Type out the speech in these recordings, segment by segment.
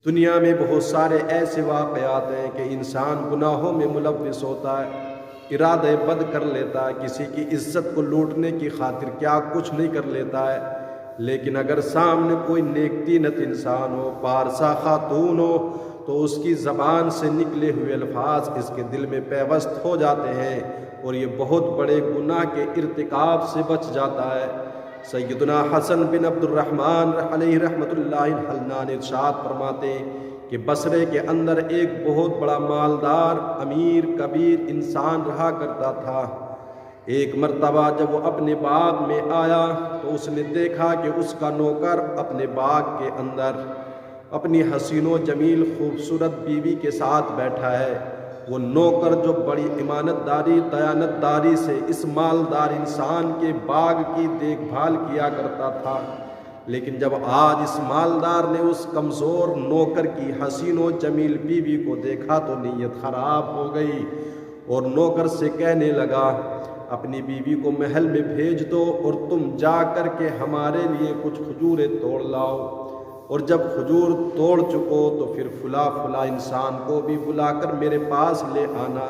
دنیا میں بہت سارے ایسے واقعات ہیں کہ انسان گناہوں میں ملوث ہوتا ہے، ارادہ بد کر لیتا ہے، کسی کی عزت کو لوٹنے کی خاطر کیا کچھ نہیں کر لیتا ہے۔ لیکن اگر سامنے کوئی نیک طینت انسان ہو، پارسا خاتون ہو، تو اس کی زبان سے نکلے ہوئے الفاظ اس کے دل میں پیوست ہو جاتے ہیں اور یہ بہت بڑے گناہ کے ارتکاب سے بچ جاتا ہے۔ سیدنا حسن بن عبد الرحمن علیہ رحمۃ اللہ الحنان ارشاد فرماتے ہیں کہ بصرے کے اندر ایک بہت بڑا مالدار امیر کبیر انسان رہا کرتا تھا۔ ایک مرتبہ جب وہ اپنے باغ میں آیا تو اس نے دیکھا کہ اس کا نوکر اپنے باغ کے اندر اپنی حسین و جمیل خوبصورت بیوی کے ساتھ بیٹھا ہے۔ وہ نوکر جو بڑی امانت داری دیانت داری سے اس مالدار انسان کے باغ کی دیکھ بھال کیا کرتا تھا، لیکن جب آج اس مالدار نے اس کمزور نوکر کی حسین و جمیل بیوی کو دیکھا تو نیت خراب ہو گئی اور نوکر سے کہنے لگا، اپنی بیوی کو محل میں بھیج دو اور تم جا کر کے ہمارے لیے کچھ کھجوریں توڑ لاؤ، اور جب کھجور توڑ چکو تو پھر فلاں انسان کو بھی بلا کر میرے پاس لے آنا۔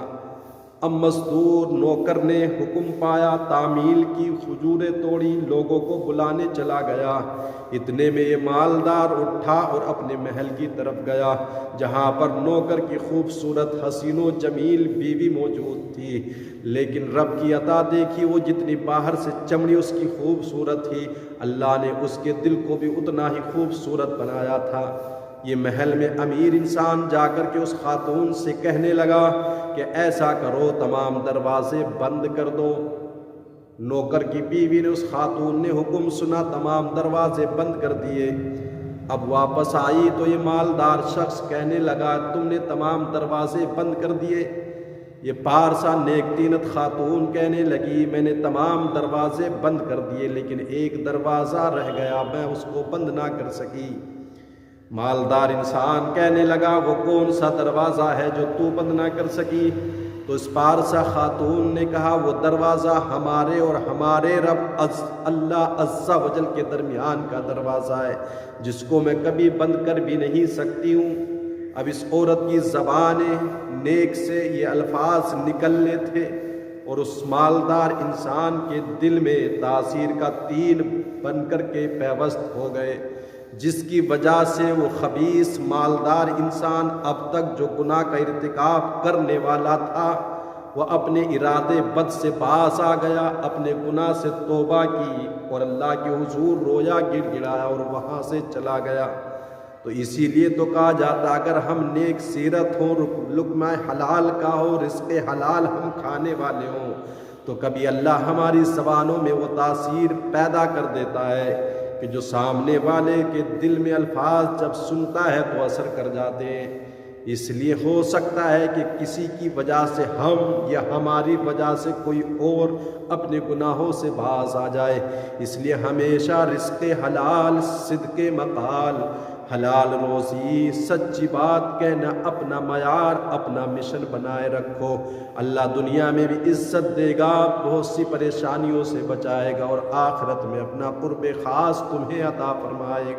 اب مزدور نوکر نے حکم پایا، تعمیل کی، کھجوریں توڑی، لوگوں کو بلانے چلا گیا۔ اتنے میں یہ مالدار اٹھا اور اپنے محل کی طرف گیا جہاں پر نوکر کی خوبصورت حسین و جمیل بیوی موجود تھی، لیکن رب کی عطا دیکھی، وہ جتنی باہر سے چمڑی اس کی خوبصورت تھی، اللہ نے اس کے دل کو بھی اتنا ہی خوبصورت بنایا تھا۔ یہ محل میں امیر انسان جا کر کے اس خاتون سے کہنے لگا کہ ایسا کرو، تمام دروازے بند کر دو۔ نوکر کی بیوی نے اس خاتون نے حکم سنا، تمام دروازے بند کر دیے۔ اب واپس آئی تو یہ مالدار شخص کہنے لگا، تم نے تمام دروازے بند کر دیے؟ یہ پارسا نیک طینت خاتون کہنے لگی، میں نے تمام دروازے بند کر دیے لیکن ایک دروازہ رہ گیا، میں اس کو بند نہ کر سکی۔ مالدار انسان کہنے لگا، وہ کون سا دروازہ ہے جو تو بند نہ کر سکی؟ تو اس پارسا خاتون نے کہا، وہ دروازہ ہمارے اور ہمارے رب اللہ عز و جل کے درمیان کا دروازہ ہے، جس کو میں کبھی بند کر بھی نہیں سکتی ہوں۔ اب اس عورت کی زبان نیک سے یہ الفاظ نکلنے تھے اور اس مالدار انسان کے دل میں تاثیر کا تیر بن کر کے پیوست ہو گئے، جس کی وجہ سے وہ خبیث مالدار انسان اب تک جو گناہ کا ارتکاب کرنے والا تھا، وہ اپنے ارادے بد سے باز آ گیا، اپنے گناہ سے توبہ کی اور اللہ کے حضور رویا گڑ گڑایا اور وہاں سے چلا گیا۔ تو اسی لیے تو کہا جاتا، اگر ہم نیک سیرت ہوں، لقمہ حلال کا ہو، رزق حلال ہم کھانے والے ہوں، تو کبھی اللہ ہماری زبانوں میں وہ تاثیر پیدا کر دیتا ہے کہ جو سامنے والے کے دل میں الفاظ جب سنتا ہے تو اثر کر جاتے ہیں۔ اس لیے ہو سکتا ہے کہ کسی کی وجہ سے ہم یا ہماری وجہ سے کوئی اور اپنے گناہوں سے باز آ جائے، اس لیے ہمیشہ رزق حلال، صدق مقال، حلال روزی، سچی بات کہنا اپنا معیار، اپنا مشن بنائے رکھو۔ اللہ دنیا میں بھی عزت دے گا، بہت سی پریشانیوں سے بچائے گا اور آخرت میں اپنا قرب خاص تمہیں عطا فرمائے گا۔